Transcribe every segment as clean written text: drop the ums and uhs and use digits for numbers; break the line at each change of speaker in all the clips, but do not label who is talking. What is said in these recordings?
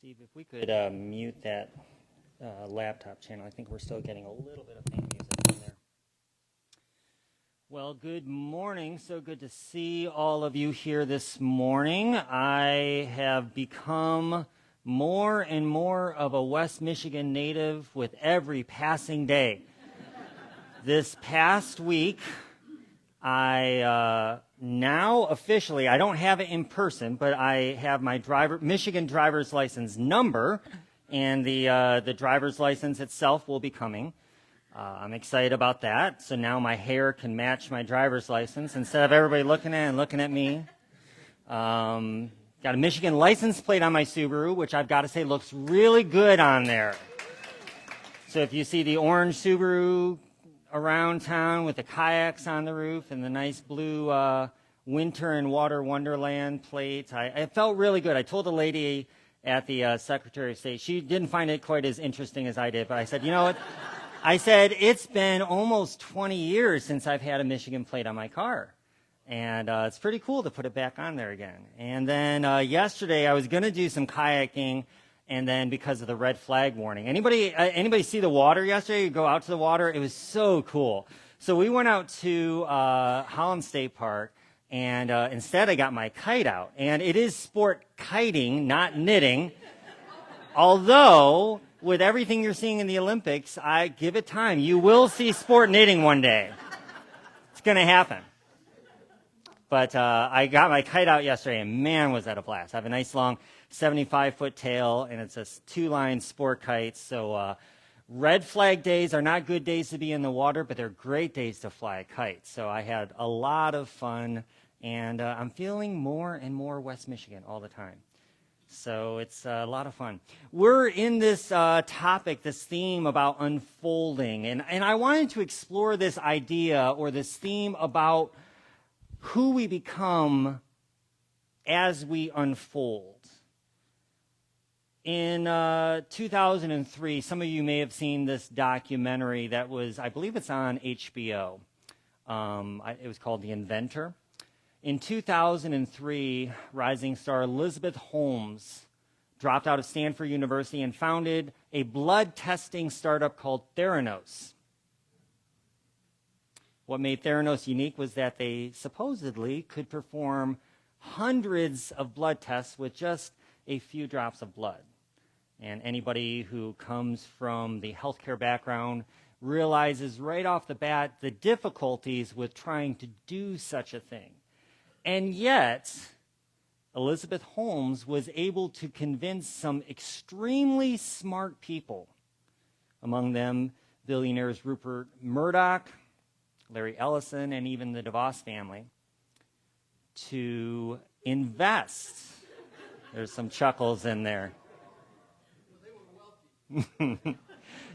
Steve, if we could mute that laptop channel. I think we're still getting a little bit of theme music in there. Well, good morning. So good to see all of you here this morning. I have become more and more of a West Michigan native with every passing day. This past week, I now officially, I don't have it in person, but I have my Michigan driver's license number, and the driver's license itself will be coming. I'm excited about that. So now my hair can match my driver's license instead of everybody looking at me. Got a Michigan license plate on my Subaru, which I've got to say looks really good on there. So if you see the orange Subaru around town with the kayaks on the roof and the nice blue winter and water wonderland plate, I felt really good. I told the lady at the Secretary of State, she didn't find it quite as interesting as I did, but I said, you know what? I said, it's been almost 20 years since I've had a Michigan plate on my car. And it's pretty cool to put it back on there again. And then yesterday I was going to do some kayaking, and then because of the red flag warning. Anybody see the water yesterday? You go out to the water? It was so cool. So we went out to Holland State Park, and instead I got my kite out. And it is sport kiting, not knitting. Although, with everything you're seeing in the Olympics, I give it time. You will see sport knitting one day. It's going to happen. But I got my kite out yesterday, and man, was that a blast. I have a nice long 75-foot tail, and it's a two-line sport kite. So red flag days are not good days to be in the water, but they're great days to fly a kite. So I had a lot of fun, and I'm feeling more and more West Michigan all the time. So it's a lot of fun. We're in this topic, this theme about unfolding, and I wanted to explore this idea or this theme about who we become as we unfold. In 2003, some of you may have seen this documentary that was, I believe it's on HBO. It was called The Inventor. In 2003, rising star Elizabeth Holmes dropped out of Stanford University and founded a blood testing startup called Theranos. What made Theranos unique was that they supposedly could perform hundreds of blood tests with just a few drops of blood. And anybody who comes from the healthcare background realizes right off the bat the difficulties with trying to do such a thing. And yet, Elizabeth Holmes was able to convince some extremely smart people, among them billionaires Rupert Murdoch, Larry Ellison, and even the DeVos family, to invest. There's some chuckles in there.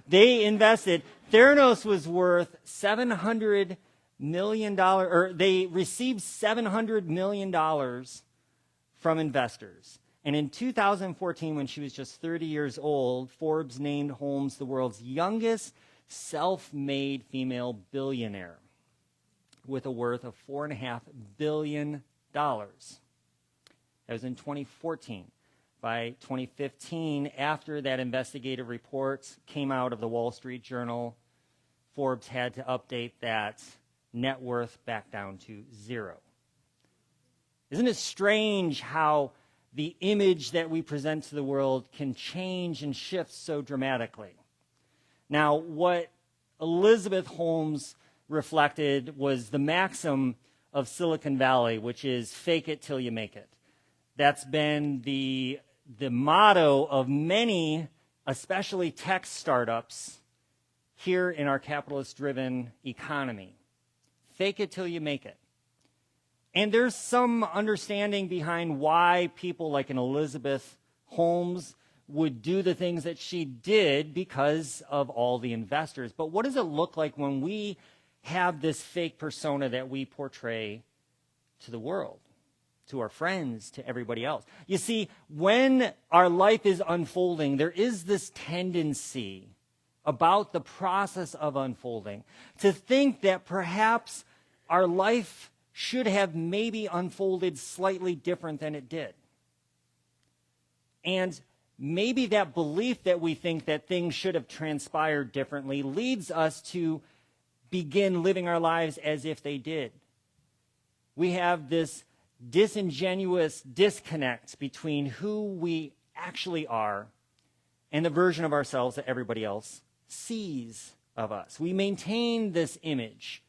They invested. Theranos was worth $700 million, or they received $700 million from investors. And in 2014, when she was just 30 years old, Forbes named Holmes the world's youngest self-made female billionaire, with a worth of $4.5 billion. That was in 2014. By 2015, after that investigative report came out of the Wall Street Journal, Forbes had to update that net worth back down to zero. Isn't it strange how the image that we present to the world can change and shift so dramatically? Now, what Elizabeth Holmes reflected was the maxim of Silicon Valley, which is fake it till you make it. That's been the motto of many, especially tech startups, here in our capitalist-driven economy. Fake it till you make it. And there's some understanding behind why people like an Elizabeth Holmes would do the things that she did because of all the investors. But what does it look like when we have this fake persona that we portray to the world, to our friends, to everybody else? You see, when our life is unfolding, there is this tendency about the process of unfolding to think that perhaps our life should have maybe unfolded slightly different than it did. And maybe that belief that we think that things should have transpired differently leads us to begin living our lives as if they did. We have this disingenuous disconnect between who we actually are and the version of ourselves that everybody else sees of us. We maintain this image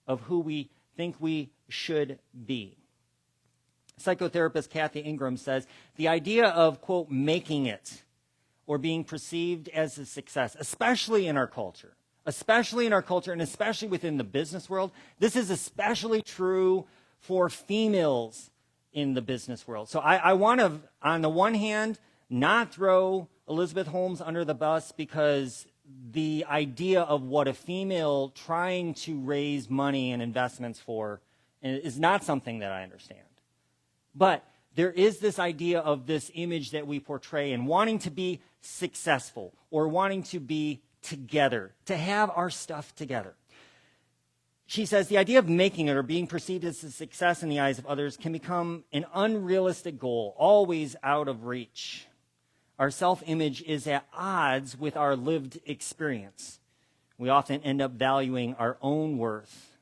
of who we think we should be. Psychotherapist Kathy Ingram says, the idea of, quote, making it or being perceived as a success, especially in our culture, and especially within the business world. This is especially true for females in the business world. So I want to, on the one hand, not throw Elizabeth Holmes under the bus, because the idea of what a female trying to raise money and investments for is not something that I understand. But there is this idea of this image that we portray and wanting to be successful or wanting to be together, to have our stuff together. She says the idea of making it or being perceived as a success in the eyes of others can become an unrealistic goal, always out of reach. Our self-image is at odds with our lived experience. We often end up valuing our own worth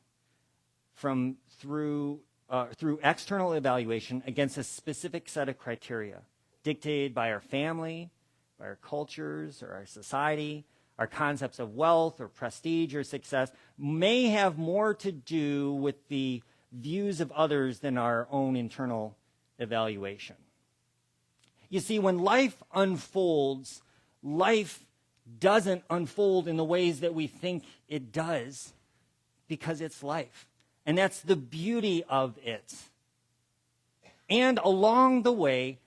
through external evaluation against a specific set of criteria dictated by our family, by our cultures, or our society. Our concepts of wealth or prestige or success may have more to do with the views of others than our own internal evaluation. You see, when life unfolds, life doesn't unfold in the ways that we think it does, because it's life. And that's the beauty of it. And along the way,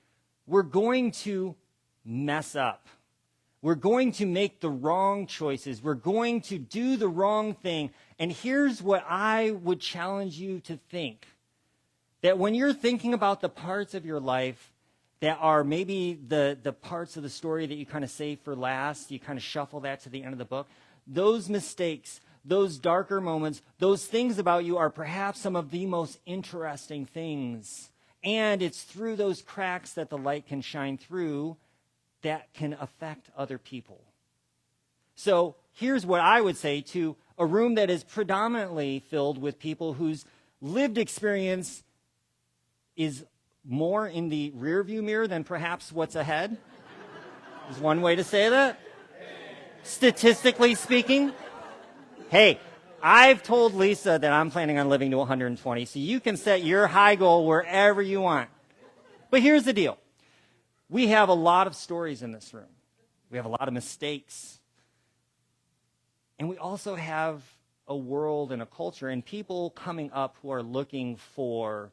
we're going to mess up. We're going to make the wrong choices. We're going to do the wrong thing. And here's what I would challenge you to think. That when you're thinking about the parts of your life that are maybe the parts of the story that you kind of save for last, you kind of shuffle that to the end of the book, those mistakes, those darker moments, those things about you are perhaps some of the most interesting things. And it's through those cracks that the light can shine through that can affect other people. So here's what I would say to a room that is predominantly filled with people whose lived experience is more in the rearview mirror than perhaps what's ahead. Is one way to say that. Statistically speaking. Hey, I've told Lisa that I'm planning on living to 120, so you can set your high goal wherever you want. But here's the deal. We have a lot of stories in this room. We have a lot of mistakes. And we also have a world and a culture and people coming up who are looking for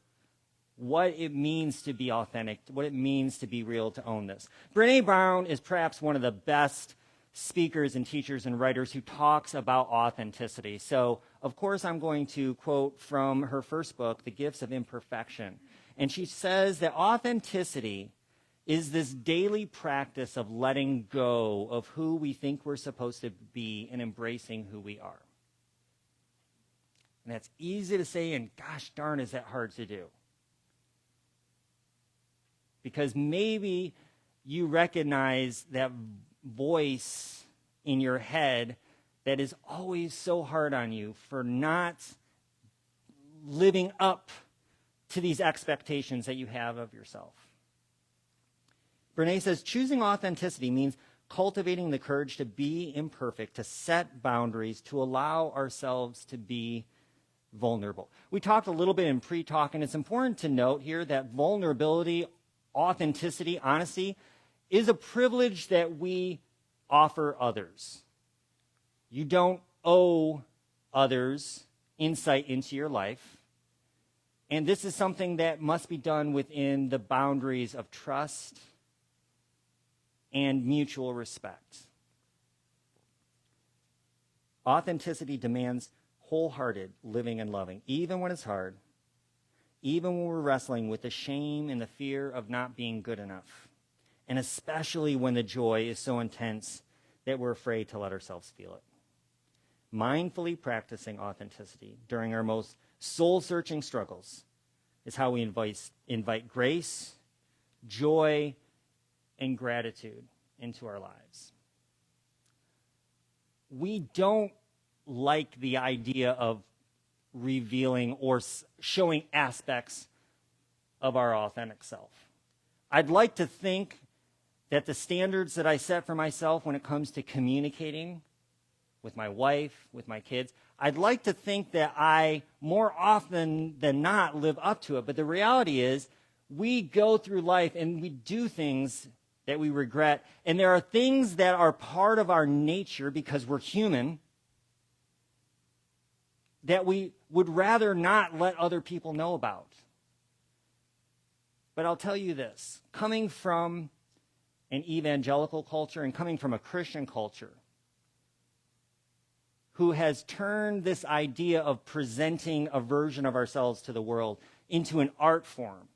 what it means to be authentic, what it means to be real, to own this. Brené Brown is perhaps one of the best speakers and teachers and writers who talks about authenticity. So, of course, I'm going to quote from her first book, The Gifts of Imperfection. And she says that authenticity is this daily practice of letting go of who we think we're supposed to be and embracing who we are. And that's easy to say, and gosh darn, is that hard to do. Because maybe you recognize that voice in your head that is always so hard on you for not living up to these expectations that you have of yourself. Brené says, choosing authenticity means cultivating the courage to be imperfect, to set boundaries, to allow ourselves to be vulnerable. We talked a little bit in pre-talk, and it's important to note here that vulnerability, authenticity, honesty, is a privilege that we offer others. You don't owe others insight into your life. And this is something that must be done within the boundaries of trust and mutual respect. Authenticity demands wholehearted living and loving, even when it's hard, even when we're wrestling with the shame and the fear of not being good enough, and especially when the joy is so intense that we're afraid to let ourselves feel it. Mindfully practicing authenticity during our most soul-searching struggles is how we invite grace, joy, and gratitude into our lives. We don't like the idea of revealing or showing aspects of our authentic self. I'd like to think that the standards that I set for myself when it comes to communicating with my wife, with my kids, I'd like to think that I, more often than not, live up to it. But the reality is, we go through life and we do things that we regret. And there are things that are part of our nature because we're human that we would rather not let other people know about. But I'll tell you this, coming from an evangelical culture and coming from a Christian culture who has turned this idea of presenting a version of ourselves to the world into an art form,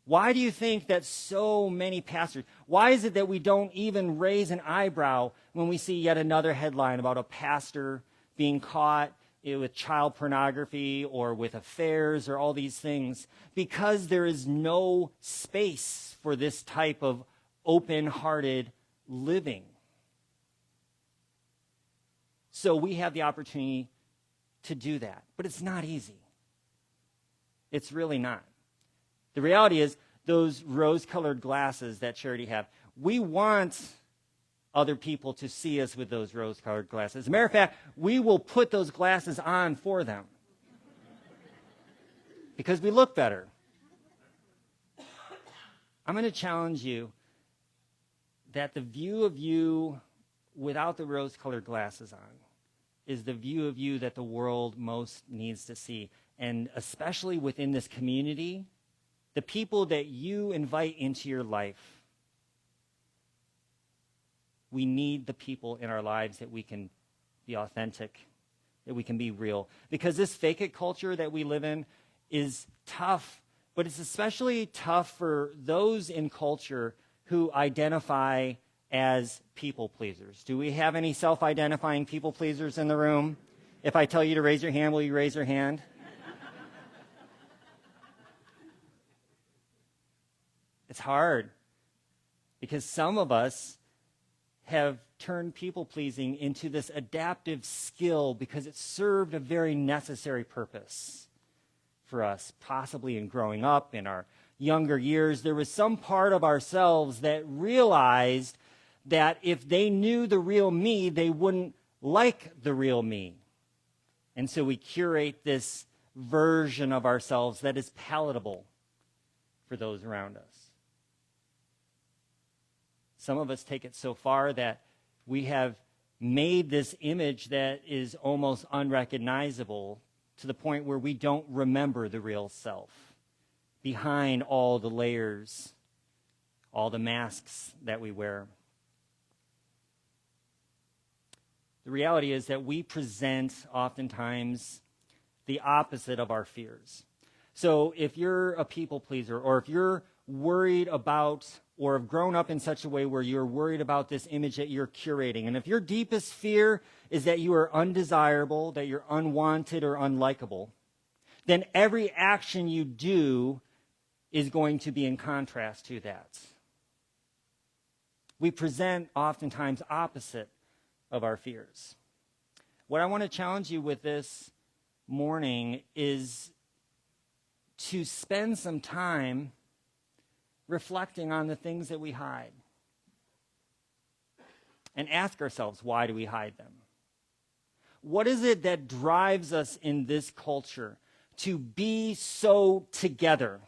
why do you think that so many pastors, why is it that we don't even raise an eyebrow when we see yet another headline about a pastor being caught with child pornography or with affairs or all these things? Because there is no space for this type of open-hearted living. So we have the opportunity to do that. But it's not easy. It's really not. The reality is, those rose-colored glasses that Charity have, we want other people to see us with those rose-colored glasses. As a matter of fact, we will put those glasses on for them because we look better. I'm going to challenge you that the view of you without the rose-colored glasses on is the view of you that the world most needs to see. And especially within this community, the people that you invite into your life, we need the people in our lives that we can be authentic, that we can be real. Because this fake it culture that we live in is tough, but it's especially tough for those in culture who identify as people pleasers. Do we have any self-identifying people pleasers in the room? If I tell you to raise your hand, will you raise your hand? It's hard because some of us have turned people-pleasing into this adaptive skill because it served a very necessary purpose for us, possibly in growing up, in our younger years. There was some part of ourselves that realized that if they knew the real me, they wouldn't like the real me. And so we curate this version of ourselves that is palatable for those around us. Some of us take it so far that we have made this image that is almost unrecognizable to the point where we don't remember the real self behind all the layers, all the masks that we wear. The reality is that we present oftentimes the opposite of our fears. So if you're a people pleaser, or if you're worried about or have grown up in such a way where you're worried about this image that you're curating, and if your deepest fear is that you are undesirable, that you're unwanted or unlikable, then every action you do is going to be in contrast to that. We present oftentimes opposite of our fears. What I want to challenge you with this morning is to spend some time reflecting on the things that we hide and ask ourselves, why do we hide them? What is it that drives us in this culture to be so together?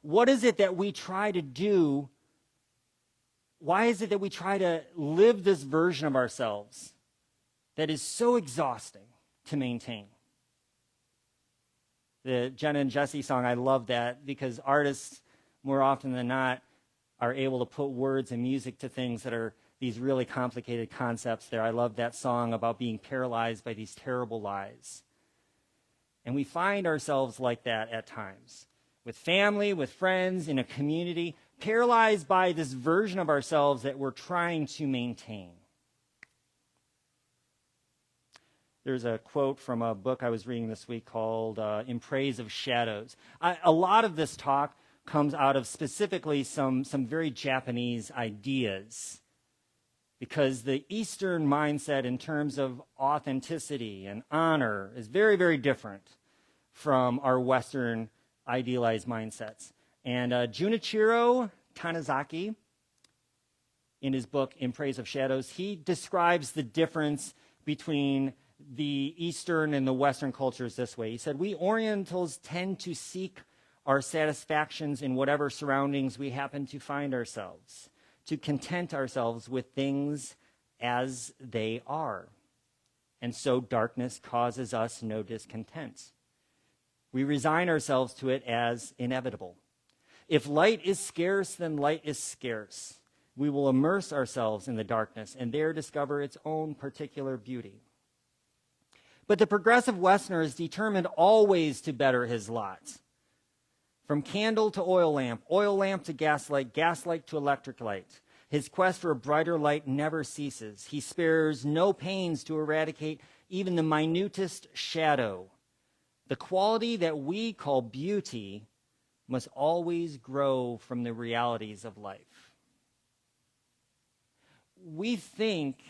What is it that we try to do? Why is it that we try to live this version of ourselves that is so exhausting to maintain? The Jenna and Jesse song, I love that because artists, more often than not, are able to put words and music to things that are these really complicated concepts there. I love that song about being paralyzed by these terrible lies. And we find ourselves like that at times, with family, with friends, in a community, paralyzed by this version of ourselves that we're trying to maintain. There's a quote from a book I was reading this week called In Praise of Shadows. A lot of this talk comes out of specifically some very Japanese ideas. Because the Eastern mindset in terms of authenticity and honor is very, very different from our Western idealized mindsets. And Junichiro Tanizaki, in his book In Praise of Shadows, he describes the difference between the Eastern and the Western cultures this way. He said, "We Orientals tend to seek our satisfactions in whatever surroundings we happen to find ourselves, to content ourselves with things as they are. And so darkness causes us no discontent. We resign ourselves to it as inevitable. If light is scarce, then light is scarce. We will immerse ourselves in the darkness and there discover its own particular beauty." But the progressive Westerner is determined always to better his lot. From candle to oil lamp to gaslight to electric light. His quest for a brighter light never ceases. He spares no pains to eradicate even the minutest shadow. The quality that we call beauty must always grow from the realities of life. We think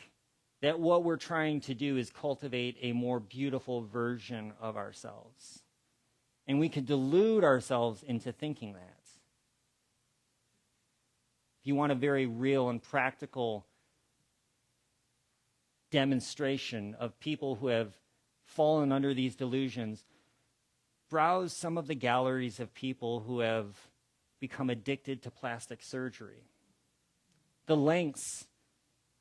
that what we're trying to do is cultivate a more beautiful version of ourselves. And we can delude ourselves into thinking that. If you want a very real and practical demonstration of people who have fallen under these delusions, browse some of the galleries of people who have become addicted to plastic surgery. The lengths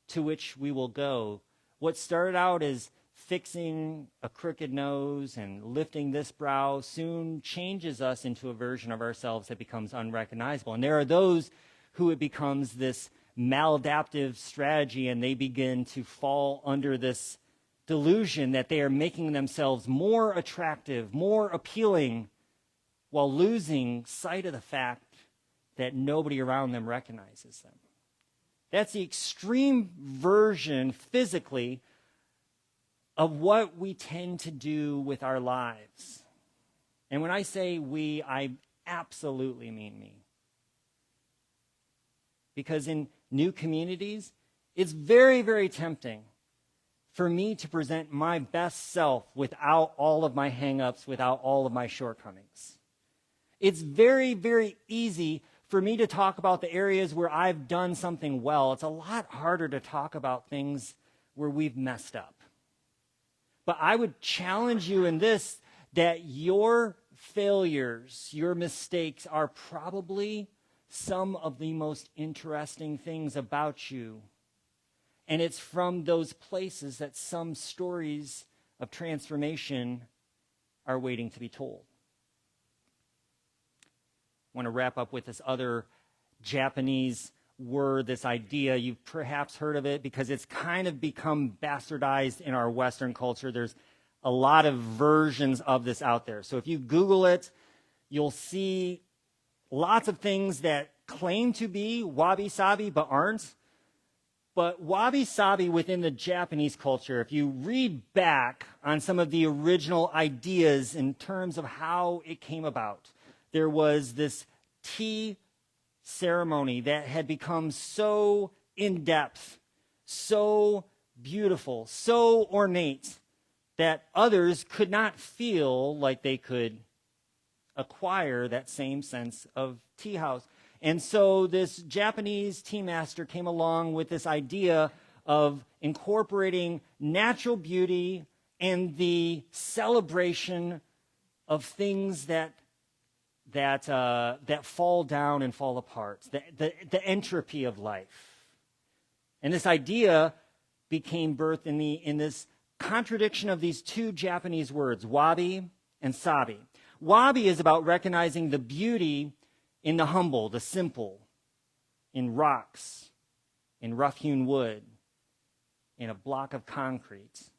to which we will go. What started out as fixing a crooked nose and lifting this brow soon changes us into a version of ourselves that becomes unrecognizable. And there are those who it becomes this maladaptive strategy, and they begin to fall under this delusion that they are making themselves more attractive, more appealing, while losing sight of the fact that nobody around them recognizes them. That's the extreme version physically of what we tend to do with our lives. And when I say we, I absolutely mean me. Because in new communities, it's very, very tempting for me to present my best self without all of my hang-ups, without all of my shortcomings. It's very, very easy for me to talk about the areas where I've done something well. It's a lot harder to talk about things where we've messed up. But I would challenge you in this, that your failures, your mistakes are probably some of the most interesting things about you. And it's from those places that some stories of transformation are waiting to be told. I want to wrap up with this other Japanese word, this idea. You've perhaps heard of it because it's kind of become bastardized in our Western culture. There's a lot of versions of this out there. So if you Google it, you'll see lots of things that claim to be wabi-sabi but aren't. But wabi-sabi within the Japanese culture, if you read back on some of the original ideas in terms of how it came about, there was this tea ceremony that had become so in-depth, so beautiful, so ornate, that others could not feel like they could acquire that same sense of tea house. And so this Japanese tea master came along with this idea of incorporating natural beauty and the celebration of things that fall down and fall apart, the entropy of life. And this idea became birthed in this contradiction of these two Japanese words, wabi and sabi. Wabi is about recognizing the beauty in the humble, the simple, in rocks, in rough-hewn wood, in a block of concrete.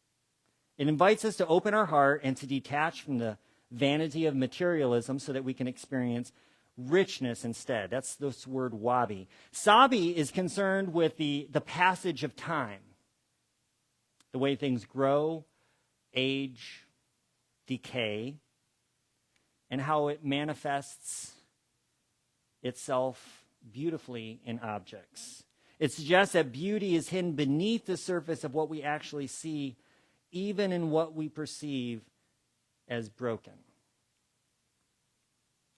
It invites us to open our heart and to detach from the vanity of materialism so that we can experience richness instead. That's this word wabi. Sabi is concerned with the passage of time, the way things grow, age, decay, and how it manifests itself beautifully in objects. It suggests that beauty is hidden beneath the surface of what we actually see, even in what we perceive as broken.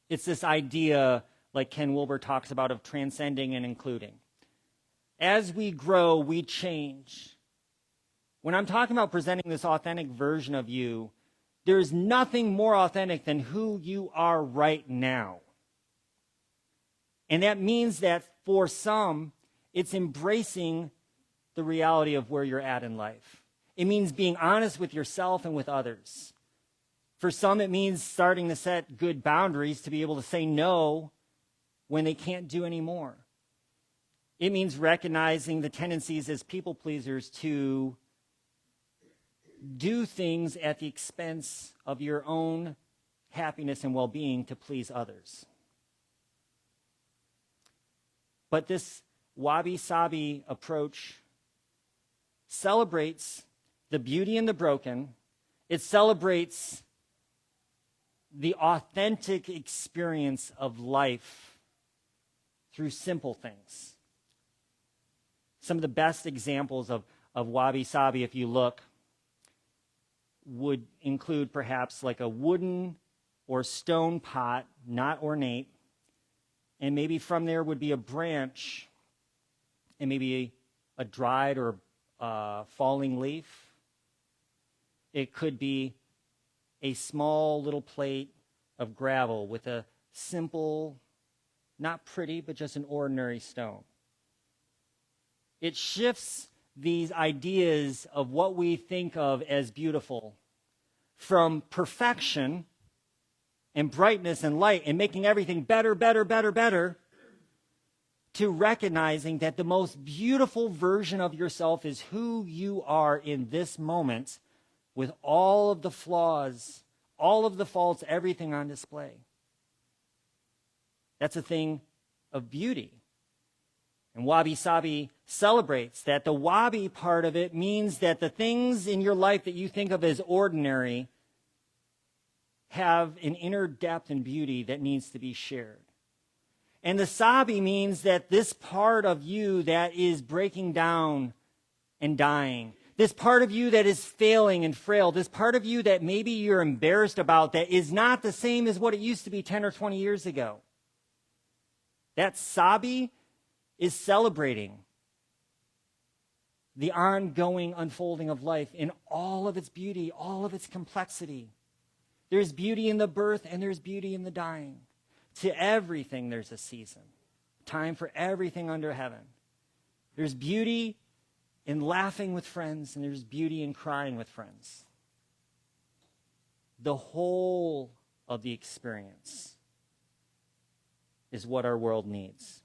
It's this idea, like Ken Wilber talks about, of transcending and including. As we grow, we change. When I'm talking about presenting this authentic version of you, there's nothing more authentic than who you are right now. And that means that for some, it's embracing the reality of where you're at in life. It means being honest with yourself and with others. For some, it means starting to set good boundaries to be able to say no when they can't do any more. It means recognizing the tendencies as people pleasers to do things at the expense of your own happiness and well-being to please others. But this wabi-sabi approach celebrates the beauty in the broken. It celebrates the authentic experience of life through simple things. Some of the best examples of wabi-sabi, if you look, would include perhaps like a wooden or stone pot, not ornate, and maybe from there would be a branch and maybe a dried or falling leaf. It could be a small little plate of gravel with a simple, not pretty, but just an ordinary stone. It shifts these ideas of what we think of as beautiful from perfection and brightness and light and making everything better, better, better, better, to recognizing that the most beautiful version of yourself is who you are in this moment with all of the flaws, all of the faults, everything on display. That's a thing of beauty. And wabi-sabi celebrates that. The wabi part of it means that the things in your life that you think of as ordinary have an inner depth and beauty that needs to be shared. And the sabi means that this part of you that is breaking down and dying, this part of you that is failing and frail, this part of you that maybe you're embarrassed about that is not the same as what it used to be 10 or 20 years ago. That sabi is celebrating the ongoing unfolding of life in all of its beauty, all of its complexity. There's beauty in the birth and there's beauty in the dying. To everything there's a season. Time for everything under heaven. There's beauty in laughing with friends and there's beauty in crying with friends. The whole of the experience is what our world needs.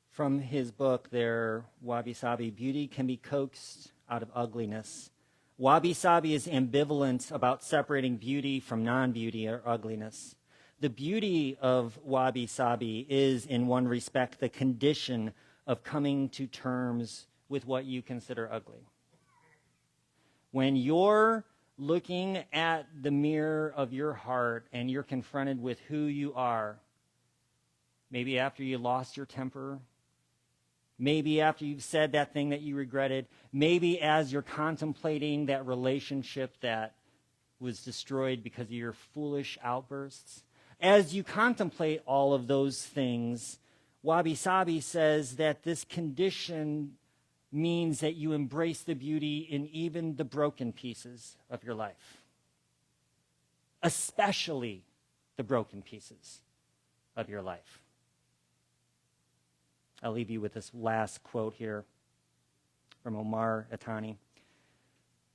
From his book there, Wabi-Sabi, beauty can be coaxed out of ugliness. Wabi-Sabi is ambivalent about separating beauty from non-beauty or ugliness. The beauty of Wabi-Sabi is, in one respect, the condition of coming to terms with what you consider ugly. When you're looking at the mirror of your heart and you're confronted with who you are, maybe after you lost your temper, maybe after you've said that thing that you regretted, maybe as you're contemplating that relationship that was destroyed because of your foolish outbursts. As you contemplate all of those things, Wabi-Sabi says that this condition means that you embrace the beauty in even the broken pieces of your life, especially the broken pieces of your life. I'll leave you with this last quote here from Omar Atani.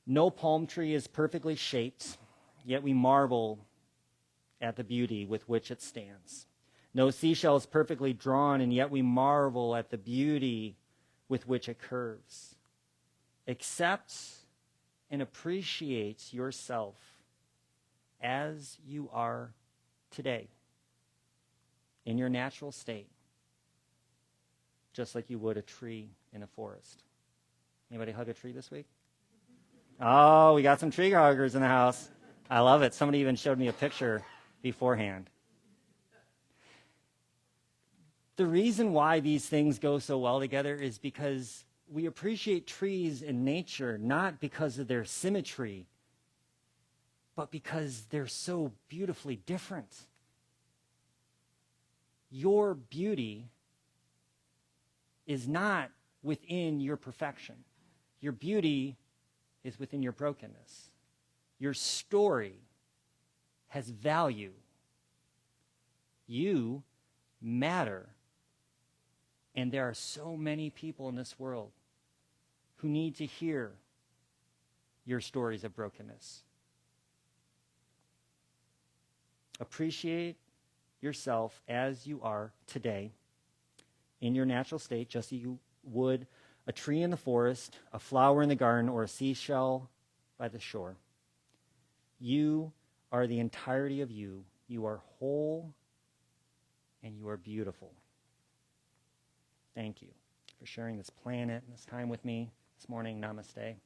No palm tree is perfectly shaped, yet we marvel at the beauty with which it stands. No seashell is perfectly drawn, and yet we marvel at the beauty with which it curves. Accept and appreciate yourself as you are today, in your natural state, just like you would a tree in a forest. Anybody hug a tree this week? Oh, we got some tree huggers in the house. I love it. Somebody even showed me a picture beforehand. The reason why these things go so well together is because we appreciate trees in nature not because of their symmetry, but because they're so beautifully different. Your beauty is not within your perfection. Your beauty is within your brokenness. Your story has value. You matter. And there are so many people in this world who need to hear your stories of brokenness. Appreciate yourself as you are today in your natural state, just as you would a tree in the forest, a flower in the garden, or a seashell by the shore. You are the entirety of you. You are whole and you are beautiful. Thank you for sharing this planet and this time with me this morning. Namaste.